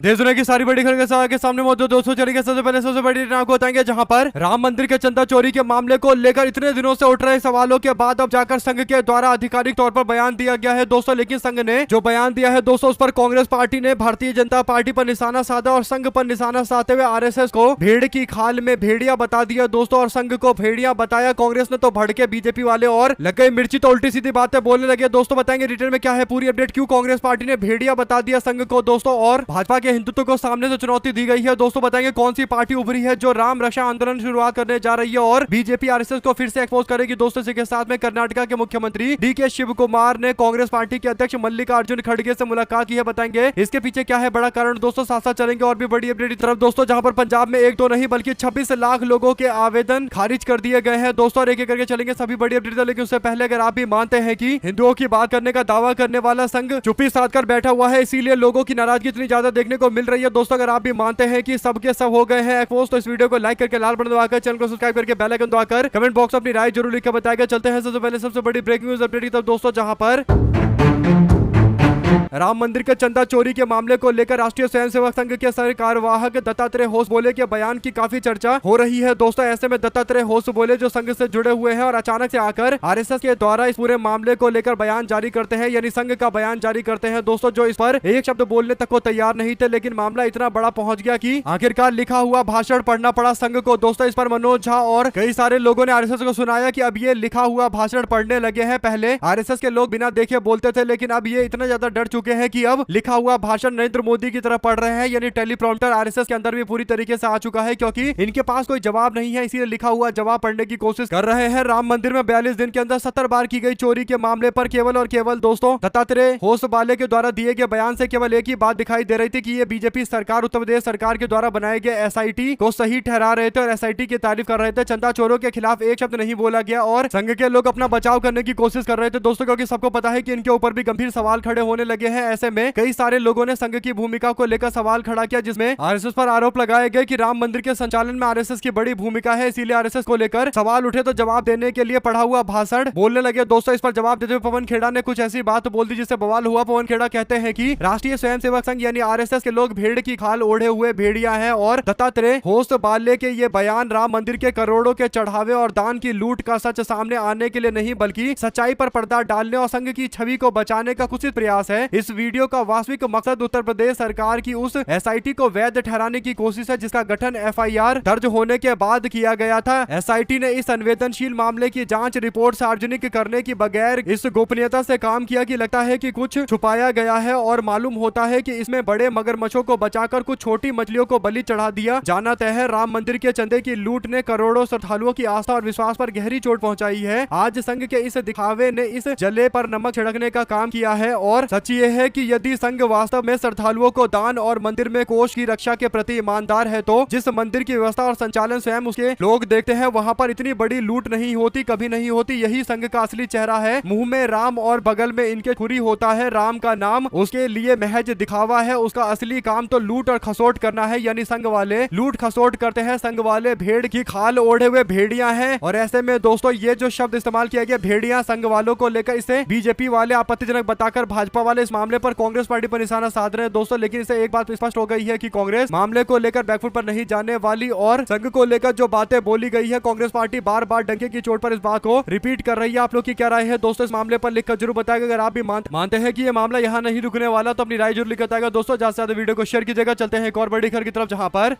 देश दुनिया की सारी बड़ी खबरें के सामने मौजूद दोस्तों, चलेंगे सबसे पहले सबसे बड़ी घटना को बताएंगे, जहां पर राम मंदिर के चंदा चोरी के मामले को लेकर इतने दिनों से उठ रहे सवालों के बाद अब जाकर संघ के द्वारा आधिकारिक तौर पर बयान दिया गया है दोस्तों। लेकिन संघ ने जो बयान दिया है दोस्तों, उस पर कांग्रेस पार्टी ने भारतीय जनता पार्टी पर निशाना साधा और संघ पर निशाना साधते हुए आरएसएस को भेड़ की खाल में भेड़िया बता दिया दोस्तों, और संघ को भेड़िया बताया। कांग्रेस ने तो भड़के बीजेपी वाले और लग गई मिर्ची तो उल्टी सीधी बातें बोलने लगे दोस्तों। बताएंगे डिटेल में क्या है पूरी अपडेट, क्यों कांग्रेस पार्टी ने भेड़िया बता दिया संघ को दोस्तों, और भाजपा के हिंदुत्व को सामने से चुनौती दी गई है दोस्तों। बताएंगे कौन सी पार्टी उभरी है जो राम रक्षा आंदोलन शुरुआत करने जा रही है और बीजेपी आरएसएस को फिर से एक्सपोज करेगी दोस्तों। इसी के साथ में कर्नाटका के मुख्यमंत्री डीके शिव कुमार ने कांग्रेस पार्टी के अध्यक्ष मल्लिकार्जुन खड़गे से मुलाकात की है। बताएंगे इसके पीछे क्या है बड़ा कारण दोस्तों, साथ साथ चलेंगे और भी बड़ी अपडेट की तरफ दोस्तों, जहां पर पंजाब में एक दो नहीं बल्कि 26 लाख लोगों के आवेदन खारिज कर दिए गए हैं दोस्तों, और एक एक करके चलेंगे सभी बड़ी अपडेट। लेकिन उससे पहले अगर आप भी मानते हैं कि हिंदुओं की बात करने का दावा करने वाला संघ चुप्पी साध कर बैठा हुआ है, इसीलिए लोगों की नाराजगी इतनी ज्यादा देखने को मिल रही है दोस्तों, अगर आप भी मानते हैं कि सबके सब हो गए हैं एक्सपोज, तो इस वीडियो को लाइक करके लाल बटन दबाकर चैनल को सब्सक्राइब करके बेल आइकन दबाकर कमेंट बॉक्स में अपनी राय जरूर लिखकर बताएगा। चलते हैं सबसे पहले सबसे बड़ी ब्रेकिंग न्यूज अपडेट की तरफ दोस्तों, जहां पर राम मंदिर के चंदा चोरी के मामले को लेकर राष्ट्रीय स्वयंसेवक संघ के कार्यवाहक दत्तात्रेय होस बोले के बयान की काफी चर्चा हो रही है दोस्तों। ऐसे में दत्तात्रेय होस बोले जो संघ से जुड़े हुए हैं और अचानक से आकर आरएसएस के द्वारा इस पूरे मामले को लेकर बयान जारी करते हैं, यानी संघ का बयान जारी करते हैं दोस्तों, जो इस पर एक शब्द बोलने तक को तैयार नहीं थे। लेकिन मामला इतना बड़ा पहुंच गया कि आखिरकार लिखा हुआ भाषण पढ़ना पड़ा संघ को दोस्तों। इस पर मनोज झा और कई सारे लोगों ने आरएसएस को सुनाया कि अब ये लिखा हुआ भाषण पढ़ने लगे हैं। पहले आरएसएस के लोग बिना देखे बोलते थे, लेकिन अब ये इतना ज्यादा डर चुके हैं कि अब लिखा हुआ भाषण नरेंद्र मोदी की तरह पढ़ रहे हैं, यानी टेलीप्रॉम्प्टर आरएसएस के अंदर भी पूरी तरीके से आ चुका है, क्योंकि इनके पास कोई जवाब नहीं है, इसीलिए लिखा हुआ जवाब पढ़ने की कोशिश कर रहे हैं। राम मंदिर में 42 दिन के अंदर 70 बार की गई चोरी के मामले पर केवल और केवल दोस्तों दत्तात्रेय होसबाले के द्वारा दिए गए बयान से केवल एक ही बात दिखाई दे रही थी कि ये बीजेपी सरकार, उत्तर प्रदेश सरकार के द्वारा बनाए गए एसआईटी को सही ठहरा रहे थे और एसआईटी की तारीफ कर रहे थे। चंदा चोरों के खिलाफ एक शब्द नहीं बोला गया और संघ के लोग अपना बचाव करने की कोशिश कर रहे थे दोस्तों, क्योंकि सबको पता है कि इनके ऊपर भी गंभीर सवाल खड़े होने लगे हैं। ऐसे में कई सारे लोगों ने संघ की भूमिका को लेकर सवाल खड़ा किया, जिसमें आरएसएस पर आरोप लगाए गए कि राम मंदिर के संचालन में आरएसएस की बड़ी भूमिका है, इसीलिए आरएसएस को लेकर सवाल उठे तो जवाब देने के लिए पढ़ा हुआ भाषण बोलने लगे दोस्तों। इस पर जवाब देते हुए पवन खेड़ा ने कुछ ऐसी बात बोल दी जिससे बवाल हुआ। पवन खेड़ा कहते हैं कि राष्ट्रीय स्वयंसेवक संघ यानी आरएसएस के लोग भेड़ की खाल ओढ़े हुए भेड़िया हैं और दत्तात्रेय होसबाले के ये बयान राम मंदिर के करोड़ों के चढ़ावे और दान की लूट का सच सामने आने के लिए नहीं, बल्कि सच्चाई पर पर्दा डालने और संघ की छवि को बचाने का कुछ प्रयास है। इस वीडियो का वास्तविक मकसद उत्तर प्रदेश सरकार की उस एसआईटी को वैध ठहराने की कोशिश है जिसका गठन एफआईआर दर्ज होने के बाद किया गया था। एसआईटी ने इस संवेदनशील मामले की जांच रिपोर्ट सार्वजनिक करने की बगैर इस गोपनीयता से काम किया कि लगता है कि कुछ छुपाया गया है और मालूम होता है कि इसमें बड़े मगरमच्छों को बचाकर कुछ छोटी मछलियों को बलि चढ़ा दिया जाना तय है। राम मंदिर के चंदे की लूट ने करोड़ों श्रद्धालुओं की आस्था और विश्वास पर गहरी चोट पहुंचाई है। आज संघ के इस दिखावे ने इस जले पर नमक छिड़कने का काम किया है और सच ये है कि यदि संघ वास्तव में श्रद्धालुओं को दान और मंदिर में कोष की रक्षा के प्रति ईमानदार है, तो जिस मंदिर की व्यवस्था और संचालन स्वयं उसके लोग देखते हैं, वहां पर इतनी बड़ी लूट नहीं होती, कभी नहीं होती। यही संघ का असली चेहरा है। मुंह में राम और बगल में इनके खुरी होता है। राम का नाम उसके लिए महज दिखावा है, उसका असली काम तो लूट और खसोट करना है, यानी संघ वाले लूट खसोट करते हैं। संघ वाले भेड़ की खाल ओढ़े हुए भेड़िया हैं। और ऐसे में दोस्तों ये जो शब्द इस्तेमाल किया गया भेड़िया संघ वालों को लेकर, इसे बीजेपी वाले आपत्तिजनक बताकर भाजपा वाले इस मामले पर कांग्रेस पार्टी पर निशाना साध रहे हैं दोस्तों। लेकिन इसे एक बात स्पष्ट हो गई है कि कांग्रेस मामले को लेकर बैकफुट पर नहीं जाने वाली और संघ को लेकर जो बातें बोली गई है, कांग्रेस पार्टी बार बार डंके की चोट पर इस बात को रिपीट कर रही है। आप लोग की क्या राय है दोस्तों इस मामले पर लिखकर जरूर बताएगा। अगर आप भी मानते हैं कि ये मामला यहाँ नहीं रुकने वाला तो अपनी राय जरूर लिख बताएगा दोस्तों। ज्यादा से ज्यादा वीडियो को शेयर कीजिएगा। चलते हैं एक और बड़ी खबर की तरफ, जहां पर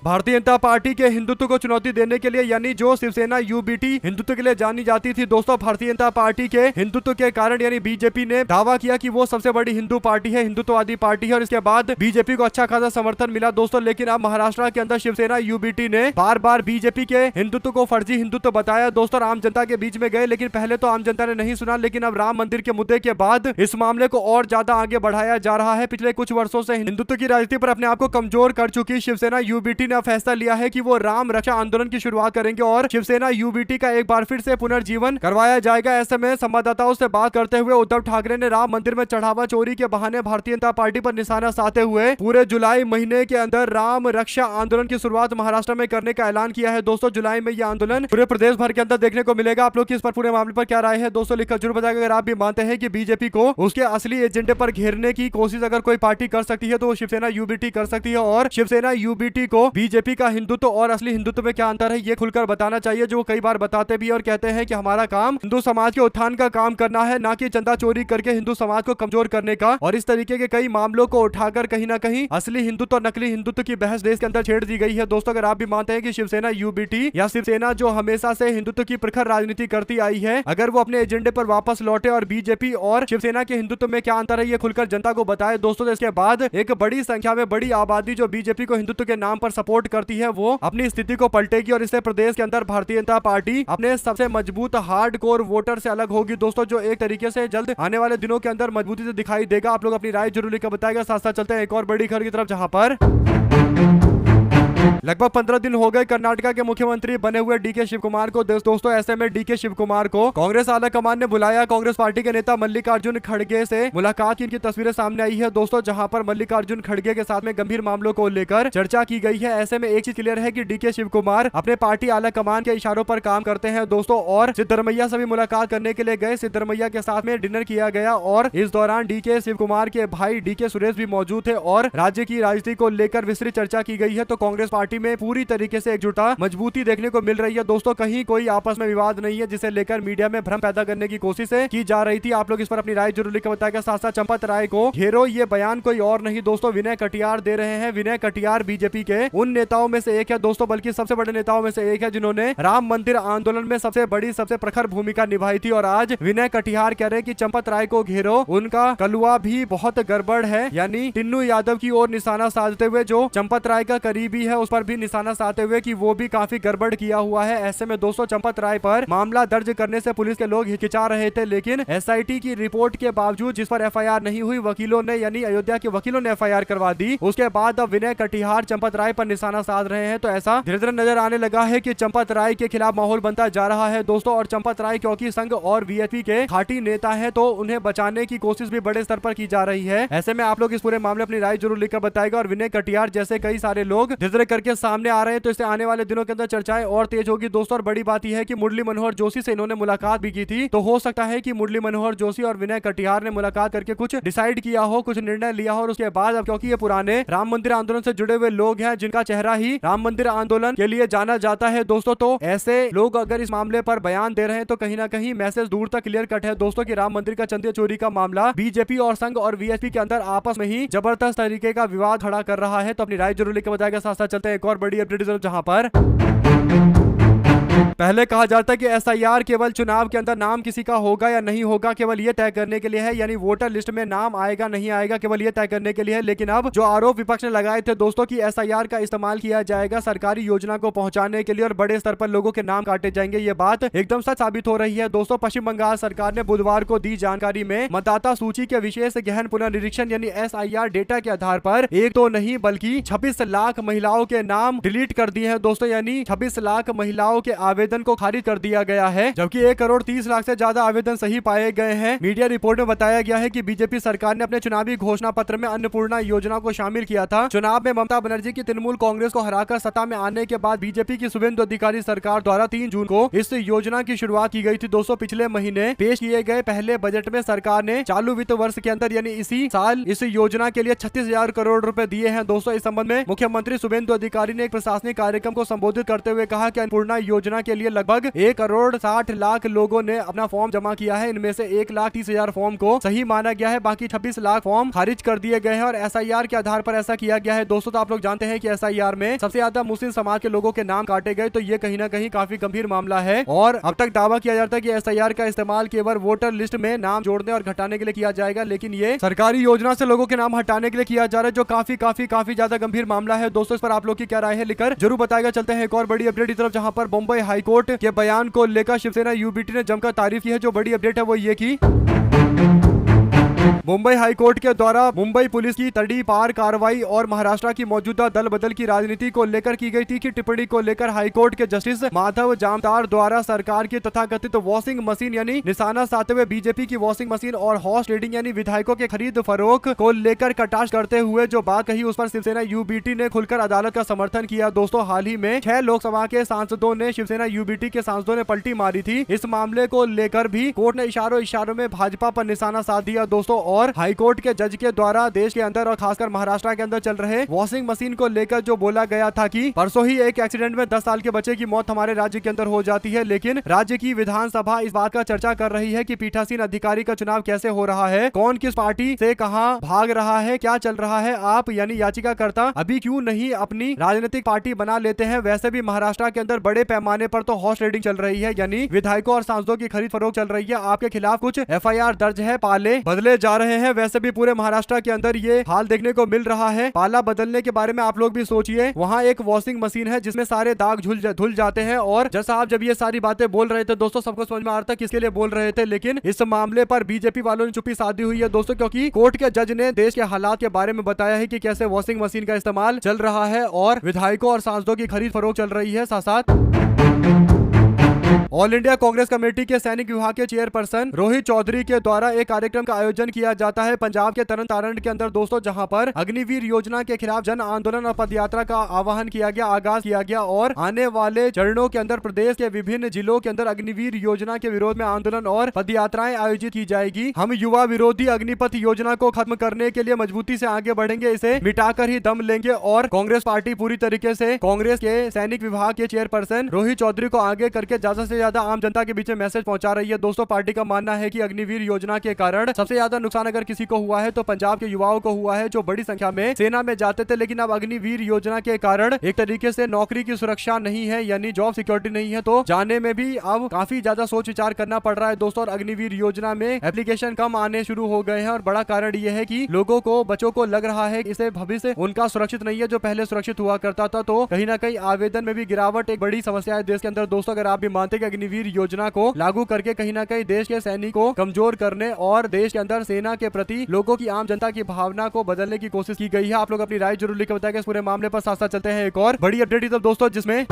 भारतीय जनता पार्टी के हिंदुत्व को चुनौती देने के लिए, यानी जो शिवसेना यूबीटी हिंदुत्व के लिए जानी जाती थी दोस्तों, भारतीय जनता पार्टी के हिंदुत्व के कारण यानी बीजेपी ने दावा किया कि वो सबसे बड़ी हिंदू पार्टी है, हिंदुत्ववादी पार्टी है, और इसके बाद बीजेपी को अच्छा खासा समर्थन मिला दोस्तों। लेकिन अब महाराष्ट्र के अंदर शिवसेना यूबीटी ने बार बार बीजेपी के हिंदुत्व को फर्जी हिंदुत्व बताया दोस्तों। आम जनता के बीच में गए, लेकिन पहले तो आम जनता ने नहीं सुना, लेकिन अब राम मंदिर के मुद्दे के बाद इस मामले को और ज्यादा आगे बढ़ाया जा रहा है। पिछले कुछ वर्षों से हिंदुत्व की राजनीति पर अपने आप को कमजोर कर चुकी शिवसेना यूबीटी यूबीटी ने फैसला लिया है कि वो राम रक्षा आंदोलन की शुरुआत करेंगे और शिवसेना यूबीटी का एक बार फिर से पुनर्जीवन करवाया जाएगा। ऐसे में संवाददाताओं से बात करते हुए उद्धव ठाकरे ने राम मंदिर में चढ़ावा चोरी के बहाने भारतीय जनता पार्टी पर निशाना साधते हुए पूरे जुलाई महीने के अंदर राम रक्षा आंदोलन की शुरुआत महाराष्ट्र में करने का ऐलान किया है। दोस्तों जुलाई में यह आंदोलन पूरे प्रदेश भर के अंदर देखने को मिलेगा। आप लोग की इस पर पूरे मामले पर क्या राय है दोस्तों लिखकर जरूर बताएगा। अगर आप भी मानते हैं कि बीजेपी को उसके असली एजेंडे पर घेरने की कोशिश अगर कोई पार्टी कर सकती है तो वो शिवसेना यूबीटी कर सकती है, और शिवसेना यूबीटी को बीजेपी का हिंदुत्व और असली हिंदुत्व में क्या अंतर है ये खुलकर बताना चाहिए, जो कई बार बताते भी और कहते हैं कि हमारा काम हिंदू समाज के उत्थान का काम करना है, ना कि चंदा चोरी करके हिंदू समाज को कमजोर करने का। और इस तरीके के कई मामलों को उठाकर कहीं ना कहीं असली हिंदुत्व और नकली हिंदुत्व की बहस देश के अंदर छेड़ दी गई है। दोस्तों अगर आप भी मानते हैं कि शिवसेना यूबीटी या शिवसेना जो हमेशा से हिंदुत्व की प्रखर राजनीति करती आई है, अगर वो अपने एजेंडे पर वापस लौटे और बीजेपी और शिवसेना के हिंदुत्व में क्या अंतर है ये खुलकर जनता को बताए। दोस्तों इसके बाद एक बड़ी संख्या में बड़ी आबादी जो बीजेपी को हिंदुत्व के नाम पर सपोर्ट करती है वो अपनी स्थिति को पलटेगी और इससे प्रदेश के अंदर भारतीय जनता पार्टी अपने सबसे मजबूत हार्डकोर वोटर से अलग होगी दोस्तों, जो एक तरीके से जल्द आने वाले दिनों के अंदर मजबूती से दिखाई देगा। आप लोग अपनी राय जरूर लिखकर बताएगा। साथ साथ चलते हैं एक और बड़ी खबर की तरफ, जहां पर लगभग 15 दिन हो गए कर्नाटका के मुख्यमंत्री बने हुए डीके शिव कुमार को। दोस्तों ऐसे में डीके शिव कुमार को कांग्रेस आला कमान ने बुलाया। कांग्रेस पार्टी के नेता मल्लिकार्जुन खड़गे से मुलाकात की इनकी तस्वीरें सामने आई है दोस्तों, जहां पर मल्लिकार्जुन खड़गे के साथ में गंभीर मामलों को लेकर चर्चा की गई है। ऐसे में एक चीज क्लियर है कि डीके शिव कुमार अपने पार्टी आला कमान के इशारों पर काम करते हैं दोस्तों, और सिद्धरमैया से भी मुलाकात करने के लिए गए। सिद्धरमैया के साथ में डिनर किया गया और इस दौरान डीके शिव कुमार के भाई डीके सुरेश भी मौजूद थे और राज्य की राजनीति को लेकर विस्तृत चर्चा की गई है। तो कांग्रेस पार्टी में पूरी तरीके से एकजुटता मजबूती देखने को मिल रही है दोस्तों, कहीं कोई आपस में विवाद नहीं है जिसे लेकर मीडिया में भ्रम पैदा करने की कोशिश की जा रही थी। आप लोग इस पर अपनी राय जरूर लिखकर बताएगा। साथ साथ चंपत राय को घेरो ये बयान कोई और नहीं दोस्तों विनय कटियार दे रहे हैं। विनय कटियार बीजेपी के उन नेताओं में से एक है दोस्तों, बल्कि सबसे बड़े नेताओं में से एक है जिन्होंने राम मंदिर आंदोलन में सबसे बड़ी सबसे प्रखर भूमिका निभाई थी। और आज विनय कटियार कह रहे हैं कि चंपत राय को घेरो, उनका कलुआ भी बहुत गड़बड़ है, यानी टिन्नू यादव की ओर निशाना साधते हुए जो चंपत राय का करीबी है उस पर भी निशाना साधते हुए कि वो भी काफी गड़बड़ किया हुआ है। ऐसे में दोस्तों चंपत राय पर मामला दर्ज करने से पुलिस के लोग हिचकिचा रहे थे, लेकिन एसआईटी की रिपोर्ट के बावजूद जिस पर एफआईआर नहीं हुई, वकीलों ने यानी अयोध्या के वकीलों ने एफआईआर करवा दी। उसके बाद अब विनय कटियार चंपत राय पर निशाना साध रहे हैं। तो ऐसा धीरे धीरे नजर आने लगा है कि चंपत राय के खिलाफ माहौल बनता जा रहा है दोस्तों, और चंपत राय क्योंकि संघ और वीएचपी के खाटी नेता है तो उन्हें बचाने की कोशिश भी बड़े स्तर पर की जा रही है। ऐसे में आप लोग इस पूरे मामले अपनी राय जरूर लिखकर बताएगा। और विनय कटियार जैसे कई सारे लोग धीरे धीरे करके सामने आ रहे हैं तो इससे आने वाले दिनों के अंदर चर्चाएं और तेज होगी दोस्तों। और बड़ी बात यह है कि मुरली मनोहर जोशी से इन्होंने मुलाकात भी की थी, तो हो सकता है कि मुरली मनोहर जोशी और विनय कटियार ने मुलाकात करके कुछ डिसाइड किया हो, कुछ निर्णय लिया हो। और उसके बाद अब क्योंकि ये पुराने राम मंदिर आंदोलन से जुड़े हुए लोग हैं जिनका चेहरा ही राम मंदिर आंदोलन के लिए जाना जाता है दोस्तों, तो ऐसे लोग अगर इस मामले पर बयान दे रहे हैं तो कहीं ना कहीं मैसेज दूर तक क्लियर कट है दोस्तों कि राम मंदिर का चंदा चोरी का मामला बीजेपी और संघ और वीएचपी के अंदर आपस में ही जबरदस्त तरीके का विवाद खड़ा कर रहा है। तो अपनी राय जरूर लेकर बताएगा। साथ साथ चलते हैं एक और बड़ी अपडेट जहां पर पहले कहा जाता है कि एसआईआर केवल चुनाव के अंदर नाम किसी का होगा या नहीं होगा केवल ये तय करने के लिए है, यानी वोटर लिस्ट में नाम आएगा नहीं आएगा केवल ये तय करने के लिए है। लेकिन अब जो आरोप विपक्ष ने लगाए थे दोस्तों कि एसआईआर का इस्तेमाल किया जाएगा सरकारी योजना को पहुंचाने के लिए और बड़े स्तर पर लोगों के नाम काटे जाएंगे, ये बात एकदम सच साबित हो रही है दोस्तों। पश्चिम बंगाल सरकार ने बुधवार को दी जानकारी में मतदाता सूची के विशेष गहन पुनर्निरीक्षण यानी एसआईआर डेटा के आधार पर एक तो नहीं बल्कि 26 लाख महिलाओं के नाम डिलीट कर दिए हैं दोस्तों, यानी 26 लाख महिलाओं के आवेदन को खारिज कर दिया गया है, जबकि 1 करोड़ 30 लाख से ज्यादा आवेदन सही पाए गए हैं। मीडिया रिपोर्ट में बताया गया है कि बीजेपी सरकार ने अपने चुनावी घोषणा पत्र में अन्नपूर्णा योजना को शामिल किया था। चुनाव में ममता बनर्जी की तृणमूल कांग्रेस को हराकर सत्ता में आने के बाद बीजेपी की शुभेंदु अधिकारी सरकार द्वारा 3 जून को इस योजना की शुरुआत की गई थी दोस्तों। पिछले महीने पेश किए गए पहले बजट में सरकार ने चालू वित्त वर्ष के अंदर यानी इसी साल इस योजना के लिए 36,000 करोड़ रुपए दिए हैं दोस्तों। इस संबंध में मुख्यमंत्री शुभेंदु अधिकारी ने एक प्रशासनिक कार्यक्रम को संबोधित करते हुए कहा कि अन्नपूर्णा योजना के लिए लगभग 1 करोड़ 60 लाख लोगों ने अपना फॉर्म जमा किया है। इनमें से 1,30,000 फॉर्म को सही माना गया है, बाकी 26 लाख फॉर्म खारिज कर दिए गए हैं और एसआईआर के आधार पर ऐसा किया गया है दोस्तों। तो आप लोग जानते हैं कि एसआईआर में सबसे ज्यादा मुस्लिम समाज के लोगों के नाम काटे गए, तो ये कहीं ना कहीं काफी गंभीर मामला है। और अब तक दावा किया जाता है कि एसआईआर का इस्तेमाल केवल वोटर लिस्ट में नाम जोड़ने और घटाने के लिए किया जाएगा, लेकिन ये सरकारी योजना से लोगों के नाम हटाने के लिए किया जा रहा है, जो काफी ज्यादा गंभीर मामला है दोस्तों। इस पर आप लोग की क्या राय है लिखकर जरूर बताएगा। चलते हैं एक और बड़ी अपडेट की तरफ, जहां पर बम्बई हाईकोर्ट के बयान को लेकर शिवसेना यूबीटी ने जमकर तारीफ की है। जो बड़ी अपडेट है वो ये की मुंबई हाईकोर्ट के द्वारा मुंबई पुलिस की तड़ी पार कार्रवाई और महाराष्ट्र की मौजूदा दल बदल की राजनीति को लेकर की गई थी की टिप्पणी को लेकर हाईकोर्ट के जस्टिस माधव जामतार द्वारा सरकार की तथाकथित वॉशिंग मशीन यानी निशाना साधते हुए बीजेपी की वॉशिंग मशीन और हॉर्स ट्रेडिंग यानी विधायकों के खरीद फरोख्त को लेकर कटाक्ष करते हुए जो बात कही उस पर शिवसेना यूबीटी ने खुलकर अदालत का समर्थन किया। दोस्तों हाल ही में 6 लोकसभा के सांसदों ने शिवसेना यूबीटी के सांसदों ने पलटी मारी थी। इस मामले को लेकर भी कोर्ट ने इशारों में भाजपा पर निशाना साध दिया दोस्तों। और हाईकोर्ट के जज के द्वारा देश के अंदर और खासकर महाराष्ट्र के अंदर चल रहे वॉशिंग मशीन को लेकर जो बोला गया था कि परसों ही एक एक्सीडेंट में 10 साल के बच्चे की मौत हमारे राज्य के अंदर हो जाती है, लेकिन राज्य की विधानसभा इस बात का चर्चा कर रही है कि पीठासीन अधिकारी का चुनाव कैसे हो रहा है, कौन किस पार्टी से कहां भाग रहा है, क्या चल रहा है। आप यानी याचिकाकर्ता अभी क्यों नहीं अपनी राजनीतिक पार्टी बना लेते हैं। वैसे भी महाराष्ट्र के अंदर बड़े पैमाने पर तो हॉर्स ट्रेडिंग चल रही है यानी विधायकों और सांसदों की खरीद फरोख्त चल रही है। आपके खिलाफ कुछ एफआईआर दर्ज है, पाले बदले जा रहे हैं। वैसे भी पूरे महाराष्ट्र के अंदर ये हाल देखने को मिल रहा है। पाला बदलने के बारे में आप लोग भी सोचिए, वहाँ एक वॉशिंग मशीन है जिसमें सारे दाग धुल जाते हैं। और जैसा आप जब ये सारी बातें बोल रहे थे दोस्तों सबको समझ में आ रहा था किसके लिए बोल रहे थे, लेकिन इस मामले पर बीजेपी वालों ने चुप्पी साधी हुई है दोस्तों, क्योंकि कोर्ट के जज ने देश के हालात के बारे में बताया है कि कैसे वॉशिंग मशीन का इस्तेमाल चल रहा है और विधायकों और सांसदों की खरीद फरोख्त चल रही है। साथ साथ ऑल इंडिया कांग्रेस कमेटी के सैनिक विभाग के चेयरपर्सन रोहित चौधरी के द्वारा एक कार्यक्रम का आयोजन किया जाता है पंजाब के तरन तारण के अंदर दोस्तों, जहां पर अग्निवीर योजना के खिलाफ जन आंदोलन और पदयात्रा का आह्वान किया गया, आगाज किया गया। और आने वाले चरणों के अंदर प्रदेश के विभिन्न जिलों के अंदर अग्निवीर योजना के विरोध में आंदोलन और पदयात्राएं आयोजित की जाएगी। हम युवा विरोधी अग्निपथ योजना को खत्म करने के लिए मजबूती से आगे बढ़ेंगे, इसे मिटाकर ही दम लेंगे। और कांग्रेस पार्टी पूरी तरीके से कांग्रेस के सैनिक विभाग के चेयरपर्सन रोहित चौधरी को आगे करके ज्यादा से ज्यादा आम जनता के बीच में मैसेज पहुंचा रही है दोस्तों। पार्टी का मानना है कि अग्निवीर योजना के कारण सबसे ज्यादा नुकसान अगर किसी को हुआ है तो पंजाब के युवाओं को हुआ है, जो बड़ी संख्या में सेना में जाते थे। लेकिन अब अग्निवीर योजना के कारण एक तरीके से नौकरी की सुरक्षा नहीं है यानी जॉब सिक्योरिटी नहीं है, तो जाने में भी अब काफी ज्यादा सोच विचार करना पड़ रहा है दोस्तों। और अग्निवीर योजना में एप्लीकेशन कम आने शुरू हो गए हैं और बड़ा कारण यह है कि लोगों को बच्चों को लग रहा है इसे भविष्य उनका सुरक्षित नहीं है जो पहले सुरक्षित हुआ करता था। तो कहीं ना कहीं आवेदन में भी गिरावट एक बड़ी समस्या है देश के अंदर दोस्तों। अगर आप भी मानते कि अग्निवीर योजना को लागू करके कहीं ना कहीं देश के सैनिकों को कमजोर करने और देश के अंदर सेना के प्रति लोगों की आम जनता की भावना को बदलने की कोशिश की गई है। आप लोग अपनी राय जरूर लिखकर बताएं। इस पूरे मामले पर साथ साथ चलते हैं एक और बड़ी अपडेट दोस्तों, जिसमें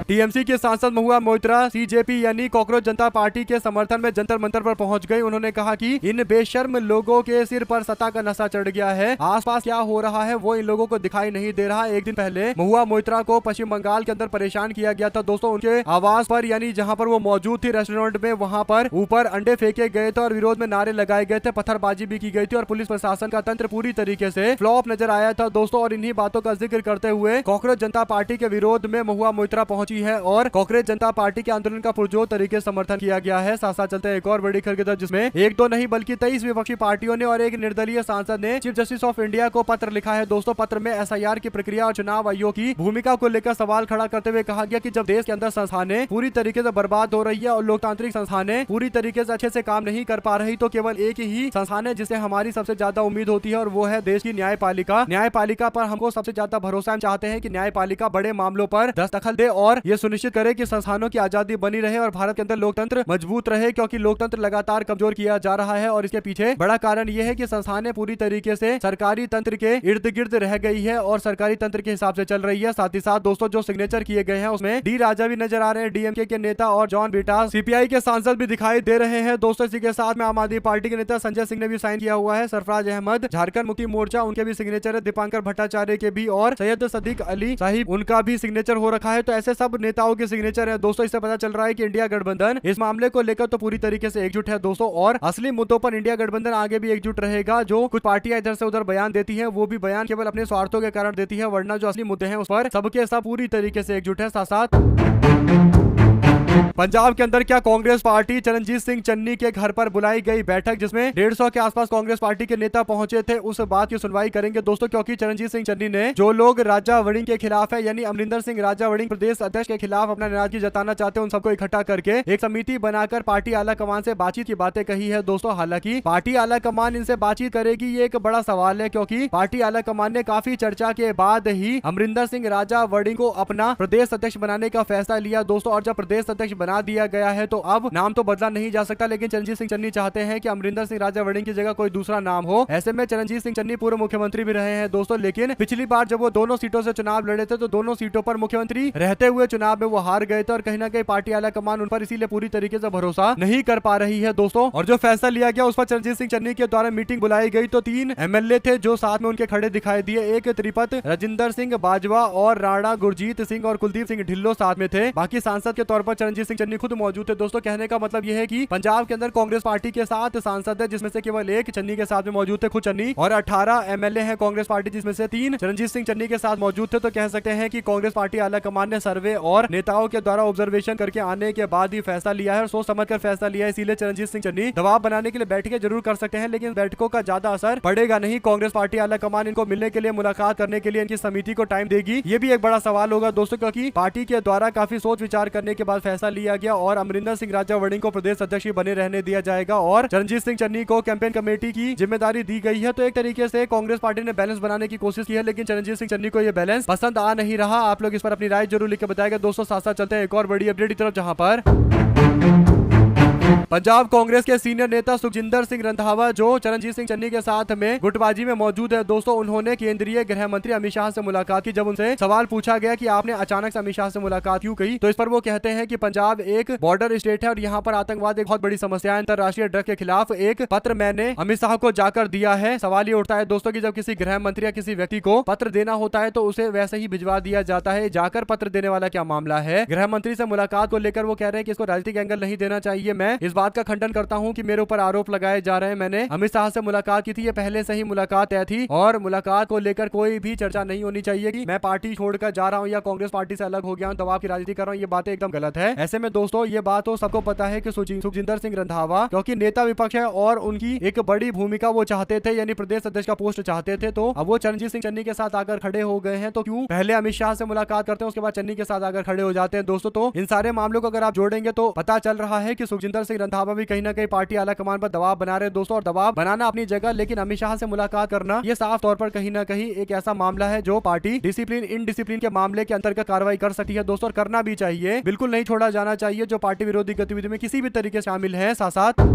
टीएमसी के सांसद महुआ मोइत्रा सीजेपी यानी कॉकरोच जनता पार्टी के समर्थन में जंतर मंतर पर पहुंच गई। उन्होंने कहा कि इन बेशर्म लोगों के सिर पर सत्ता का नशा चढ़ गया है, आसपास क्या हो रहा है वो इन लोगों को दिखाई नहीं दे रहा। एक दिन पहले महुआ मोइत्रा को पश्चिम बंगाल के अंदर परेशान किया गया था दोस्तों। उनके आवास पर यानी जहां पर वो मौजूद थी रेस्टोरेंट में, वहां पर ऊपर अंडे फेंके गए थे और विरोध में नारे लगाए गए थे, पत्थरबाजी भी की गई थी और पुलिस प्रशासन का तंत्र पूरी तरीके से फ्लॉप नजर आया था दोस्तों। और इन्हीं बातों का जिक्र करते हुए कॉकरोच जनता पार्टी के विरोध में महुआ मोइत्रा पहुंची है और कांग्रेस जनता पार्टी के आंदोलन का पुरजोर तरीके से समर्थन किया गया है। साथ साथ चलते हैं एक और बड़ी खबर की तरफ, जिसमें एक दो नहीं बल्कि 23 विपक्षी पार्टियों ने और एक निर्दलीय सांसद ने चीफ जस्टिस ऑफ इंडिया को पत्र लिखा है दोस्तों। पत्र में एसआईआर की प्रक्रिया और चुनाव आयोग की भूमिका को लेकर सवाल खड़ा करते हुए कहा गया कि जब देश के अंदर संस्थानें पूरी तरीके से बर्बाद हो रही है और लोकतांत्रिक संस्थानें पूरी तरीके से अच्छे से काम नहीं कर पा रही, तो केवल एक ही संस्थान है जिसे हमारी सबसे ज्यादा उम्मीद होती है और वो है देश की न्यायपालिका। न्यायपालिका पर हमको सबसे ज्यादा भरोसा, हम चाहते हैं कि न्यायपालिका बड़े मामलों पर दस्तखत दे और ये सुनिश्चित करे कि संस्थानों की आजादी बनी रहे और भारत के अंदर लोकतंत्र मजबूत रहे, क्योंकि लोकतंत्र लगातार कमजोर किया जा रहा है। और इसके पीछे बड़ा कारण यह है कि संस्थानें पूरी तरीके से सरकारी तंत्र के इर्द गिर्द रह गई है और सरकारी तंत्र के हिसाब से चल रही है। साथ ही साथ दोस्तों जो सिग्नेचर किए गए हैं उसमें डी राजा भी नजर आ रहे हैं, डीएमके के नेता, और जॉन बिटास सीपीआई के सांसद भी दिखाई दे रहे हैं दोस्तों। इसी के साथ में आम आदमी पार्टी के नेता संजय सिंह ने भी साइन किया हुआ है, सरफराज अहमद झारखंड मुक्ति मोर्चा उनके भी सिग्नेचर है, दीपांकर भट्टाचार्य के भी, और सैयद सदीक अली साहिब उनका भी सिग्नेचर हो रखा है। तो ऐसे सब नेताओं के सिग्नेचर है दोस्तों। इससे पता चल रहा है कि इंडिया गठबंधन इस मामले को लेकर तो पूरी तरीके से एकजुट है दोस्तों, और असली मुद्दों पर इंडिया गठबंधन आगे भी एकजुट रहेगा। जो कुछ पार्टियां इधर से उधर बयान देती हैं वो भी बयान केवल अपने स्वार्थों के कारण देती है, वरना जो असली मुद्दे हैं उस पर सबके सब पूरी तरीके से एकजुट है। साथ साथ पंजाब के अंदर क्या कांग्रेस पार्टी चरणजीत सिंह चन्नी के घर पर बुलाई गई बैठक, जिसमें 150 के आसपास कांग्रेस पार्टी के नेता पहुंचे थे, उस बात की सुनवाई करेंगे दोस्तों। क्योंकि चरणजीत सिंह चन्नी ने जो लोग राजा वड़िंग के खिलाफ है यानी अमरिंदर सिंह राजा वड़िंग प्रदेश अध्यक्ष के खिलाफ अपना नाराजगी जताना चाहते हैं, उन सबको इकट्ठा करके एक समिति बनाकर पार्टी आला कमान से बातचीत की बातें कही है दोस्तों। हालांकि पार्टी आला कमान इनसे बातचीत करेगी ये एक बड़ा सवाल है, क्योंकि पार्टी आला कमान ने काफी चर्चा के बाद ही अमरिंदर सिंह राजा वड़िंग को अपना प्रदेश अध्यक्ष बनाने का फैसला लिया दोस्तों। और जब प्रदेश अध्यक्ष अध्यक्ष बना दिया गया है तो अब नाम तो बदला नहीं जा सकता, लेकिन चरणजीत सिंह चन्नी चाहते हैं कि अमरिंदर सिंह राजा वड़िंग की जगह कोई दूसरा नाम हो। ऐसे में चरणजीत सिंह चन्नी पूर्व मुख्यमंत्री भी रहे हैं दोस्तों, लेकिन पिछली बार जब वो दोनों सीटों से चुनाव लड़े थे तो दोनों सीटों पर मुख्यमंत्री रहते हुए चुनाव में वो हार गए थे और कहीं ना कहीं पार्टी आला कमान उन पर इसीलिए पूरी तरीके से भरोसा नहीं कर पा रही है दोस्तों। और जो फैसला लिया गया उस पर चरणजीत सिंह चन्नी के द्वारा मीटिंग बुलाई गई तो 3 एमएलए थे जो साथ में उनके खड़े दिखाई दिए। एक त्रिपत राजिंदर सिंह बाजवा और राणा गुरजीत सिंह और कुलदीप सिंह ढिल्लो साथ में थे। बाकी सांसद के तौर पर चरणजीत सिंह चन्नी खुद मौजूद थे दोस्तों। कहने का मतलब यह है कि पंजाब के अंदर कांग्रेस पार्टी के 7 सांसद है, जिसमें से केवल एक चन्नी के साथ में मौजूद थे खुद चन्नी, और 18 एमएलए हैं कांग्रेस पार्टी, जिसमें से 3 चरणजीत सिंह चन्नी के साथ मौजूद थे। तो कह सकते हैं कि कांग्रेस पार्टी आला कमान ने सर्वे और नेताओं के द्वारा ऑब्जर्वेशन करके आने के बाद ही फैसला लिया है और सोच समझकर फैसला लिया है। इसीलिए चरणजीत सिंह चन्नी दबाव बनाने के लिए बैठकें जरूर कर सकते हैं, लेकिन बैठकों का ज्यादा असर पड़ेगा नहीं। कांग्रेस पार्टी आला कमान इनको मिलने के लिए, मुलाकात करने के लिए इनकी समिति को टाइम देगी, ये भी एक बड़ा सवाल होगा दोस्तों, क्योंकि पार्टी के द्वारा काफी सोच विचार करने के बाद फैसला लिया गया और अमरिंदर सिंह राजा वड़िंग को प्रदेश अध्यक्ष बने रहने दिया जाएगा और चरणजीत सिंह चन्नी को कैंपेन कमेटी की जिम्मेदारी दी गई है। तो एक तरीके से कांग्रेस पार्टी ने बैलेंस बनाने की कोशिश की है, लेकिन चरणजीत सिंह चन्नी को यह बैलेंस पसंद आ नहीं रहा। आप लोग इस पर अपनी राय जरूर लिख के बताएगा दोस्तों। साथ साथ चलते हैं एक और बड़ी अपडेट की तरफ, जहां पर पंजाब कांग्रेस के सीनियर नेता सुखजिंदर सिंह रंधावा जो चरणजीत सिंह चन्नी के साथ में गुटबाजी में मौजूद है दोस्तों, उन्होंने केंद्रीय गृह मंत्री अमित शाह से मुलाकात की। जब उनसे सवाल पूछा गया कि आपने अचानक से अमित शाह से मुलाकात क्यों की, तो इस पर वो कहते हैं कि पंजाब एक बॉर्डर स्टेट है और यहाँ पर आतंकवाद एक बहुत बड़ी समस्या है। अंतर्राष्ट्रीय ड्रग के खिलाफ एक पत्र मैंने अमित शाह को जाकर दिया है। सवाल ये उठता है दोस्तों कि जब किसी गृह मंत्री या किसी व्यक्ति को पत्र देना होता है तो उसे वैसे ही भिजवा दिया जाता है, जाकर पत्र देने वाला क्या मामला है। गृह मंत्री से मुलाकात को लेकर वो कह रहे हैं कि इसको राजनीतिक एंगल नहीं देना चाहिए। मैं इस बात का खंडन करता हूं कि मेरे ऊपर आरोप लगाए जा रहे हैं। मैंने अमित शाह से मुलाकात की थी, ये पहले से ही मुलाकात तय थी और मुलाकात को लेकर कोई भी चर्चा नहीं होनी चाहिए कि मैं पार्टी छोड़कर जा रहा हूं या कांग्रेस पार्टी से अलग हो गया हूं, दबाव की राजनीति कर रहा हूं। ये बातें एकदम गलत है। ऐसे में दोस्तों ये बात तो सबको पता है कि सुखजिंदर सिंह रंधावा क्योंकि नेता विपक्ष है और उनकी एक बड़ी भूमिका वो चाहते थे, यानी प्रदेश अध्यक्ष का पोस्ट चाहते थे, तो अब वो चरणजीत सिंह चन्नी के साथ आकर खड़े हो गए हैं। तो क्यों पहले अमित शाह से मुलाकात करते हैं, उसके बाद चन्नी के साथ आकर खड़े हो जाते हैं दोस्तों। तो इन सारे मामलों को अगर आप जोड़ेंगे तो पता चल रहा है कि सुखजिंदर सिंह रंधावा भी कहीं ना कहीं पार्टी आला कमान पर दबाव बना रहे दोस्तों। और दबाव बनाना अपनी जगह, लेकिन अमित शाह से मुलाकात करना ये साफ तौर पर कहीं ना कहीं एक ऐसा मामला है जो पार्टी डिसिप्लिन इनडिसिप्लिन के मामले के अंतर्गत कार्रवाई कर सकती है दोस्तों, और करना भी चाहिए। बिल्कुल नहीं छोड़ा जाना चाहिए जो पार्टी विरोधी गतिविधि में किसी भी तरीके से शामिल है। साथ साथ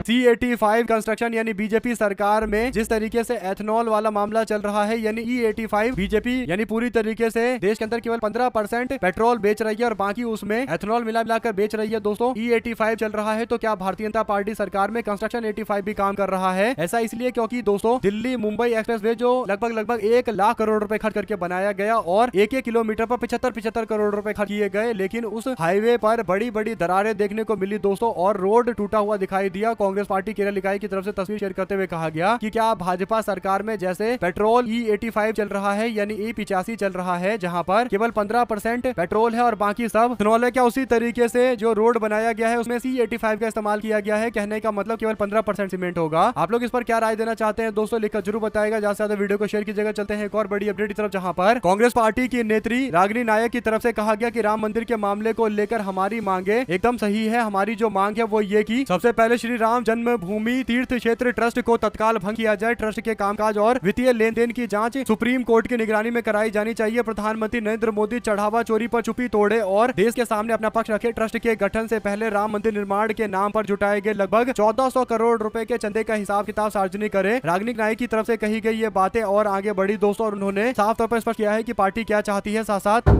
C85 कंस्ट्रक्शन यानी बीजेपी सरकार में जिस तरीके से एथनॉल वाला मामला चल रहा है, यानी E85 बीजेपी यानी पूरी तरीके से देश के अंदर केवल 15% पेट्रोल बेच रही है और बाकी उसमें एथनॉल मिलाकर बेच रही है दोस्तों। E85 चल रहा है तो क्या भारतीय जनता पार्टी सरकार में कंस्ट्रक्शन 85 भी काम कर रहा है? ऐसा इसलिए क्योंकि दोस्तों दिल्ली मुंबई एक्सप्रेसवे जो लगभग 1 लाख करोड़ रुपए खर्च करके बनाया गया और एक किलोमीटर पर 75 करोड़ रुपए खर्च किए गए, लेकिन उस हाईवे पर बड़ी बड़ी दरारें देखने को मिली दोस्तों और रोड टूटा हुआ दिखाई दिया। कांग्रेस पार्टी केरल इकाई की तरफ से तस्वीर शेयर करते हुए कहा गया कि क्या भाजपा सरकार में जैसे पेट्रोल E85 चल रहा है यानी E85 चल रहा है जहां पर केवल 15% पेट्रोल है और बाकी सब इथेनॉल है, क्या उसी तरीके से जो रोड बनाया गया है उसमें C85 का इस्तेमाल किया गया है? कहने का मतलब केवल 15% सीमेंट होगा। आप लोग इस पर क्या राय देना चाहते हैं दोस्तों, लिखकर जरूर बताएगा। ज्यादा से ज्यादा वीडियो को शेयर कीजिएगा। चलते हैं एक और बड़ी अपडेट की तरफ, जहां पर कांग्रेस पार्टी की नेत्री रागिनी नायक की तरफ से कहा गया कि राम मंदिर के मामले को लेकर हमारी मांगे एकदम सही है। हमारी जो मांग है वो ये की सबसे पहले श्री राम जन्मभूमि तीर्थ क्षेत्र ट्रस्ट को तत्काल भंग किया जाए। ट्रस्ट के कामकाज और वित्तीय लेन देन की जांच सुप्रीम कोर्ट की निगरानी में कराई जानी चाहिए। प्रधानमंत्री नरेंद्र मोदी चढ़ावा चोरी पर चुप्पी तोड़े और देश के सामने अपना पक्ष रखे। ट्रस्ट के गठन से पहले राम मंदिर निर्माण के नाम पर जुटाए गए लगभग 1400 करोड़ रुपए के चंदे का हिसाब किताब सार्वजनिक करे। रागिनी नायक की तरफ से कही गई ये बातें और आगे बढ़ी दोस्तों और उन्होंने साफ तौर पर स्पष्ट किया है कि पार्टी क्या चाहती है। साथ साथ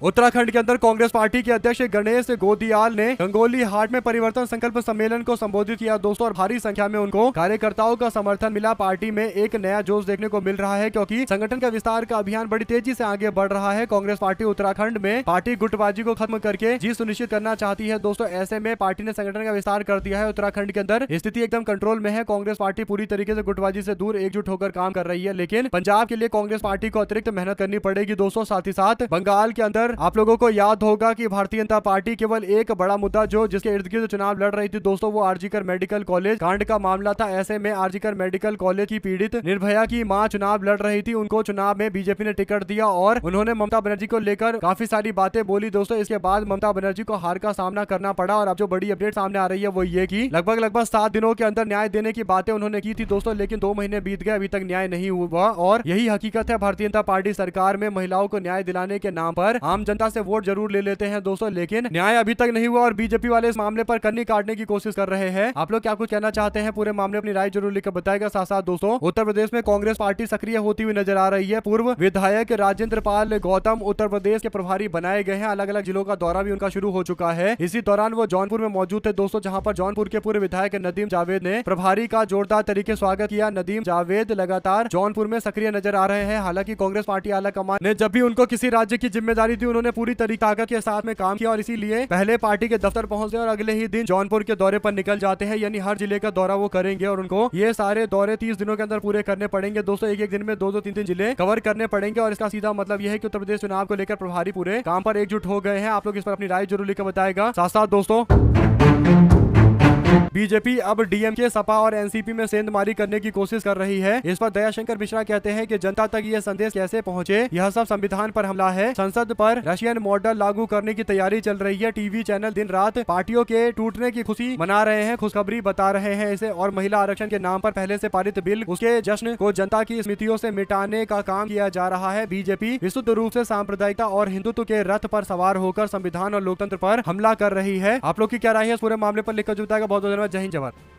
उत्तराखंड के अंदर कांग्रेस पार्टी के अध्यक्ष गणेश गोदियाल ने गंगोली हाट में परिवर्तन संकल्प सम्मेलन को संबोधित किया दोस्तों और भारी संख्या में उनको कार्यकर्ताओं का समर्थन मिला। पार्टी में एक नया जोश देखने को मिल रहा है क्योंकि संगठन का विस्तार का अभियान बड़ी तेजी से आगे बढ़ रहा है। कांग्रेस पार्टी उत्तराखंड में पार्टी गुटबाजी को खत्म करके जीत सुनिश्चित करना चाहती है दोस्तों। ऐसे में पार्टी ने संगठन का विस्तार कर दिया है। उत्तराखंड के अंदर स्थिति एकदम कंट्रोल में है। कांग्रेस पार्टी पूरी तरीके से गुटबाजी से दूर एकजुट होकर काम कर रही है, लेकिन पंजाब के लिए कांग्रेस पार्टी को अतिरिक्त मेहनत करनी पड़ेगी दोस्तों। साथ ही साथ बंगाल के अंदर आप लोगों को याद होगा कि भारतीय जनता पार्टी केवल एक बड़ा मुद्दा जो जिसके इर्द गिर्द चुनाव लड़ रही थी दोस्तों, वो आरजीकर मेडिकल कॉलेज कांड का मामला था। ऐसे में आरजीकर मेडिकल कॉलेज की पीड़ित निर्भया की मां चुनाव लड़ रही थी, उनको चुनाव में बीजेपी ने टिकट दिया और उन्होंने ममता बनर्जी को लेकर काफी सारी बातें बोली दोस्तों। इसके बाद ममता बनर्जी को हार का सामना करना पड़ा और अब जो बड़ी अपडेट सामने आ रही है वो ये कि लगभग 7 दिनों के अंदर न्याय देने की बातें उन्होंने की थी दोस्तों, लेकिन 2 महीने बीत गए, अभी तक न्याय नहीं हुआ। और यही हकीकत है, भारतीय जनता पार्टी सरकार में महिलाओं को न्याय दिलाने के नाम पर आम जनता से वोट जरूर ले लेते हैं दोस्तों, लेकिन न्याय अभी तक नहीं हुआ और बीजेपी वाले इस मामले पर कन्नी काटने की कोशिश कर रहे हैं। आप लोग क्या कुछ कहना चाहते हैं पूरे मामले, अपनी राय जरूर लिखकर बताएगा। साथ साथ दोस्तों उत्तर प्रदेश में कांग्रेस पार्टी सक्रिय होती हुई नजर आ रही है। पूर्व विधायक राजेंद्र पाल गौतम उत्तर प्रदेश के प्रभारी बनाए गए हैं। अलग अलग जिलों का दौरा भी उनका शुरू हो चुका है। इसी दौरान वो जौनपुर में मौजूद थे दोस्तों, जहां पर जौनपुर के पूर्व विधायक नदीम जावेद ने प्रभारी का जोरदार तरीके स्वागत किया। नदीम जावेद लगातार जौनपुर में सक्रिय नजर आ रहे हैं। हालांकि कांग्रेस पार्टी आला कमान ने जब भी उनको किसी राज्य की जिम्मेदारी दी, उन्होंने पूरी ताकत के साथ में काम किया और इसीलिए पहले पार्टी के दफ्तर पहुंचते और अगले ही दिन जौनपुर के दौरे पर निकल जाते हैं। यानी हर जिले का दौरा वो करेंगे और उनको ये सारे दौरे 30 दिनों के अंदर पूरे करने पड़ेंगे दोस्तों। एक एक दिन में 2-2 3-3 जिले कवर करने पड़ेंगे और इसका सीधा मतलब यह है कि उत्तर प्रदेश चुनाव को लेकर प्रभारी पूरे काम पर एकजुट हो गए हैं। आप लोग इस पर अपनी राय जरूर लिखकर बताएगा। साथ साथ दोस्तों बीजेपी अब डीएमके, सपा और एनसीपी में सेंधमारी करने की कोशिश कर रही है। इस पर दयाशंकर मिश्रा कहते हैं कि जनता तक ये संदेश कैसे पहुंचे, यह सब संविधान पर हमला है। संसद पर रशियन मॉडल लागू करने की तैयारी चल रही है। टीवी चैनल दिन रात पार्टियों के टूटने की खुशी मना रहे हैं, खुशखबरी बता रहे हैं इसे। और महिला आरक्षण के नाम पर पहले से पारित बिल, उसके जश्न को जनता की स्मृतियों से मिटाने का काम किया जा रहा है। बीजेपी विशुद्ध रूप से सांप्रदायिकता और हिंदुत्व के रथ पर सवार होकर संविधान और लोकतंत्र पर हमला कर रही है। आप लोग की क्या राय है इस पूरे मामले पर लिखकर बताएगा। बहुत बहुत धन्यवाद। जय हिंद, जय भारत।